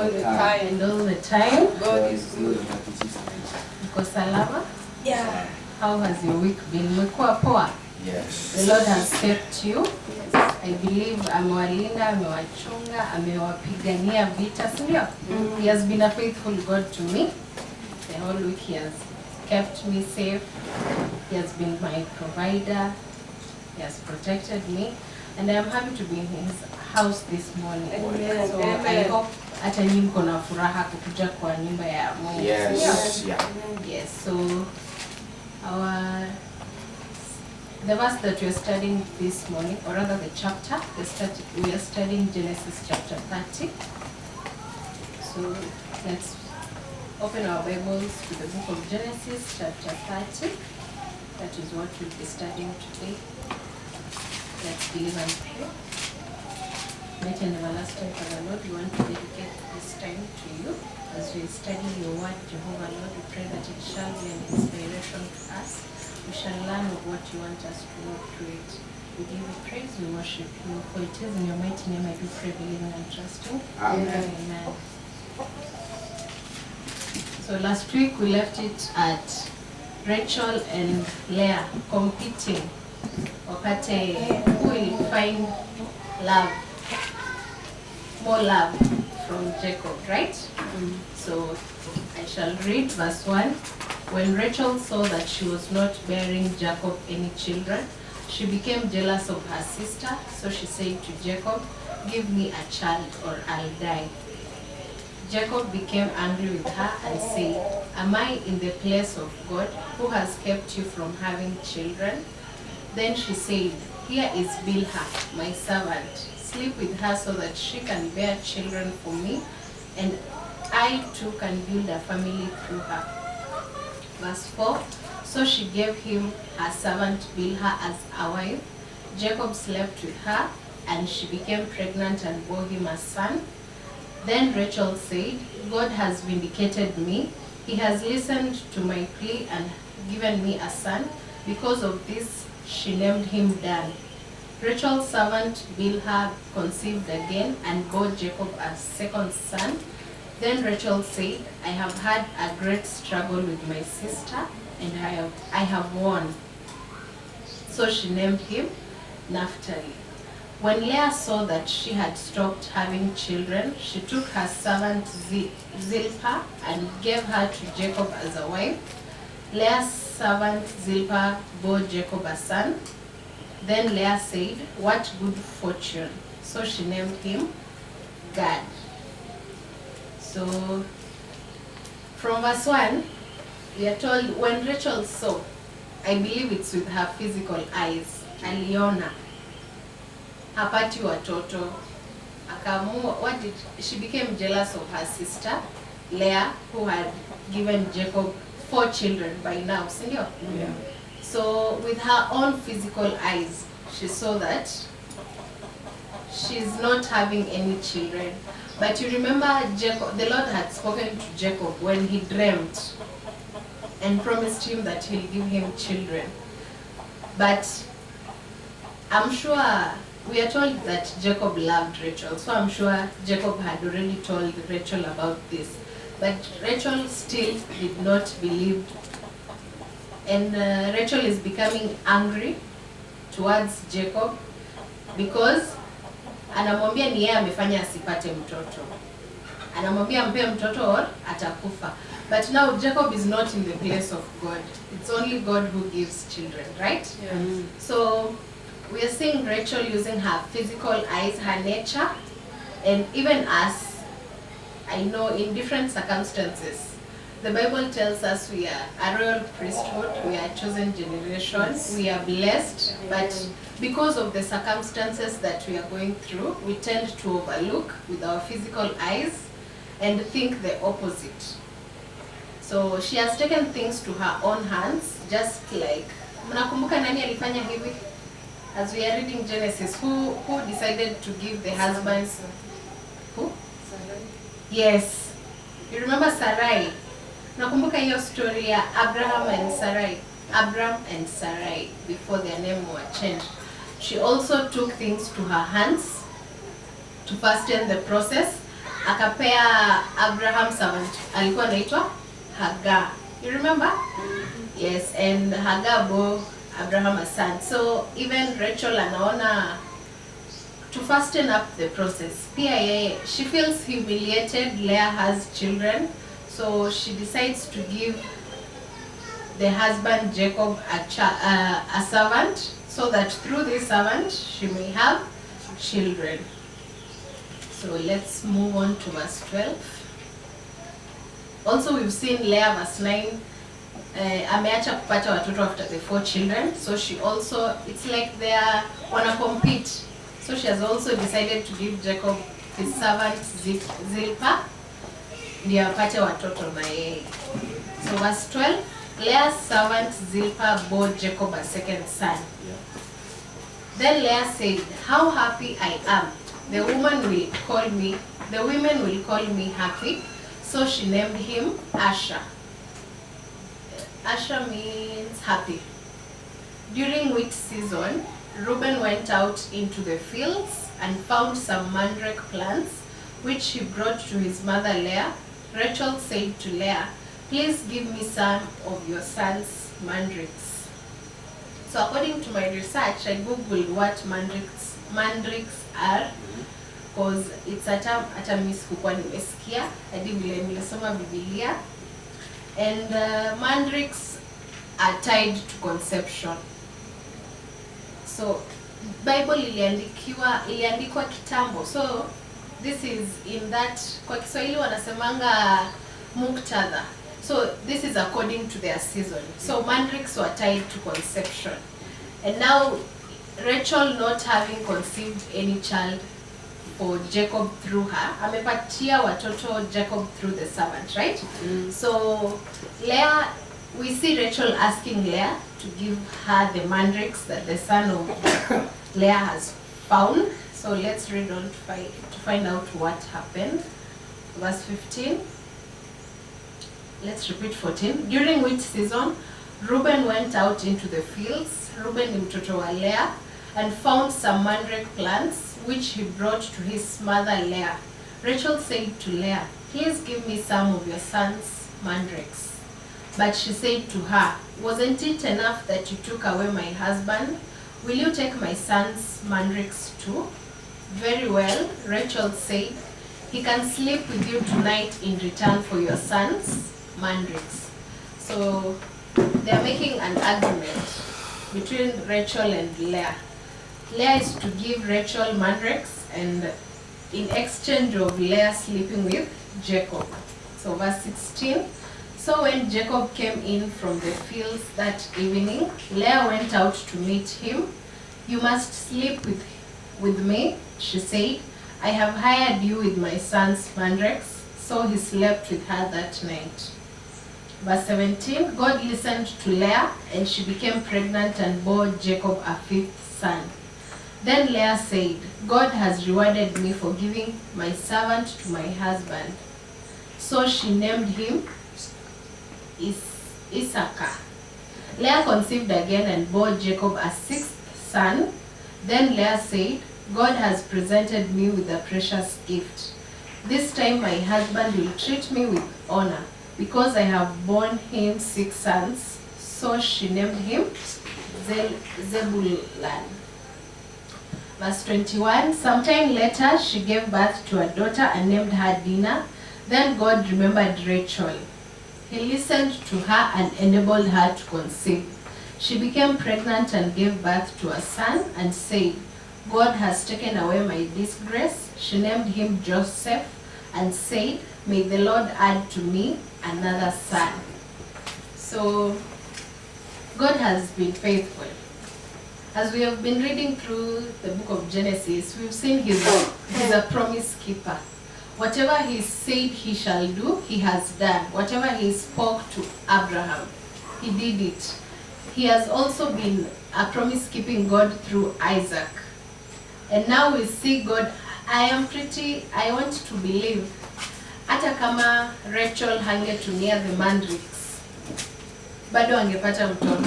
all the time. And all the time. God is good. Uko salama? Yeah. How has your week been? Umekuwa poa? Yes. The Lord has kept you. Yes. I believe amewalinda, amewachunga, amewapigania vita, sindio? He has been a faithful God to me. The whole week he has kept me safe. He has been my provider. He has protected me. And I am happy to be in his house this morning. Amen. So I hope hata nyinyi mko na furaha kukuja kwa nyumba ya Mungu. Yes. Yeah. Yes. So the verse that we are studying this morning, or rather the chapter, we are studying Genesis chapter 30. So let's open our Bibles to the book of Genesis chapter 30. That is what we'll be studying today. Let's believe and pray. Mighty and everlasting Father, Lord, we want to dedicate this time to you. As we study your word, Jehovah, Lord, we pray that it shall be an inspiration to us. We shall learn of what you want us to know through it. We give you praise, we worship you. For it is in your mighty name I do pray, believing and trusting. Amen. Amen. So last week we left it at Rachel and Leah competing. Wapate who will find love, more love from Jacob, right? So I shall read verse 1. When Rachel saw that she was not bearing Jacob any children, she became jealous of her sister, so she said to Jacob, "Give me a child or I'll die." Jacob became angry with her and said, "Am I in the place of God, who has kept you from having children?" Then she said, "Here is Bilhah, my servant. Sleep with her so that she can bear children for me, and I too can build a family through her." Verse 4, so she gave him her servant Bilhah as a wife. Jacob slept with her, and she became pregnant and bore him a son. Then Rachel said, "God has vindicated me. He has listened to my plea and given me a son." Because of this, she named him Dan. Rachel's servant Bilhah conceived again and bore Jacob a second son. Then Rachel said, "I have had a great struggle with my sister, and I have won." So she named him Naphtali. When Leah saw that she had stopped having children, she took her servant Zilpah and gave her to Jacob as a wife. Leah's servant Zilpah bore Jacob a son. Then Leah said, "What good fortune." So she named him Gad. So from verse 1, we are told when Rachel saw, I believe it's with her physical eyes, aliona hapati watoto, akaamua, she became jealous of her sister Leah, who had given Jacob 4 children by now, sindio? Yeah. So with her own physical eyes, she saw that she's not having any children. But you remember Jacob, the Lord had spoken to Jacob when he dreamt and promised him that he'll give him children. But I'm sure, we are told that Jacob loved Rachel, so I'm sure Jacob had already told Rachel about this. But Rachel still did not believe. And Rachel is becoming angry towards Jacob because anamwambia ni yeye amefanya asipate mtoto. Anamwambia mpe mtoto or atakufa. But now Jacob is not in the place of God. It's only God who gives children, right? Yeah. So we are seeing Rachel using her physical eyes, her nature, and even us, I know in different circumstances. The Bible tells us we are a royal priesthood, we are a chosen generation, we are blessed, but because of the circumstances that we are going through, we tend to overlook with our physical eyes and think the opposite. So she has taken things to her own hands, just like, mnakumbuka nani alifanya hivi? As we are reading Genesis, who decided to give the husbands? Who? Yes. You remember Sarai? Nakumbuka hiyo story ya Abraham and Sarai. Abram and Sarai, before their name were changed. She also took things to her hands to fasten the process, akapea Abraham servant alikuwa anaitwa Hagar. You remember? Yes, and Hagar bore Abraham a son. So even Rachel anaona to fasten up the process. Pia she feels humiliated. Leah has children, so she decides to give the husband Jacob a servant, so that through this servant she may have children. So let's move on to verse 12. Also we've seen Leah verse 9. Ameacha kupata watoto after the 4 children, so she also, it's like they are wanna compete. So she has also decided to give Jacob his servant Zilpah ndio apate watoto na yeye. So verse 12, Leah's servant Zilpah bore Jacob a second son. Then Leah said, "How happy I am! The women will call me happy." So she named him Asher. Asher means happy. During wheat season, Reuben went out into the fields and found some mandrake plants, which he brought to his mother Leah. Rachel said to Leah, "Please give me some of your son's mandrakes." So according to my research, I googled what mandrakes are, because it's a term hata mimi sikuwa nimesikia hadi vile nilisoma Biblia. And mandrakes are tied to conception. So Bible iliandikwa kitambo. So this is in that, kwa Kiswahili wanasemanga muktadha. So this is according to their season. So mandrakes were tied to conception. And now Rachel, not having conceived any child for Jacob through her, amepatia watoto Jacob through the servant, right? So Leah, we see Rachel asking Leah to give her the mandrakes that the son of Leah has found. So let's read on to find out what happened. Verse 15. Let's repeat 14. During which season, Reuben went out into the fields, Reuben ni mtoto wa Leah, and found some mandrake plants, which he brought to his mother Leah. Rachel said to Leah, "Please give me some of your son's mandrakes." But she said to her, "Wasn't it enough that you took away my husband? Will you take my son's mandrakes too?" "Very well," Rachel said, "he can sleep with you tonight in return for your son's mandrakes." So they are making an argument between Rachel and Leah. Leah is to give Rachel mandrakes, and in exchange of Leah sleeping with Jacob. So verse 16. So when Jacob came in from the fields that evening, Leah went out to meet him. "You must sleep with me," she said. "I have hired you with my son's mandrakes." So he slept with her that night. Verse 17. God listened to Leah, and she became pregnant and bore Jacob a 5th son. Then Leah said, "God has rewarded me for giving my servant to my husband." So she named him Issachar. Leah conceived again and bore Jacob a 6th son. Then Leah said, "God has presented me with a precious gift. This time my husband will treat me with honor, because I have borne him 6 sons." So she named him Zebulun. Verse 21. Sometime later she gave birth to a daughter and named her Dinah. Then God remembered Rachel. He listened to her and enabled her to conceive. She became pregnant and gave birth to a son and said, "God has taken away my disgrace." She named him Joseph and said, "May the Lord add to me another son." So God has been faithful. As we have been reading through the book of Genesis, we've seen he's a promise keeper. Whatever he said he shall do, he has done. Whatever he spoke to Abraham, he did it. He has also been a promise-keeping God through Isaac. And now we see God. I want to believe, hata kama Rachel hangetumia the mandrakes, bado angepata mtoto.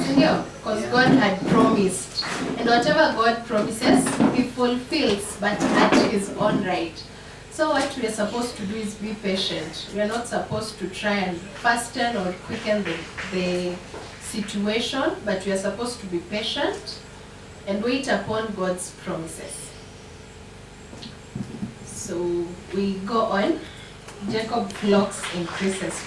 Sindio? Because God had promised. And whatever God promises, he fulfills, but at his own right. So what we are supposed to do is be patient. We are not supposed to try and fasten or quicken the situation, but we are supposed to be patient and wait upon God's promises. So we go on. Jacob flocks increases.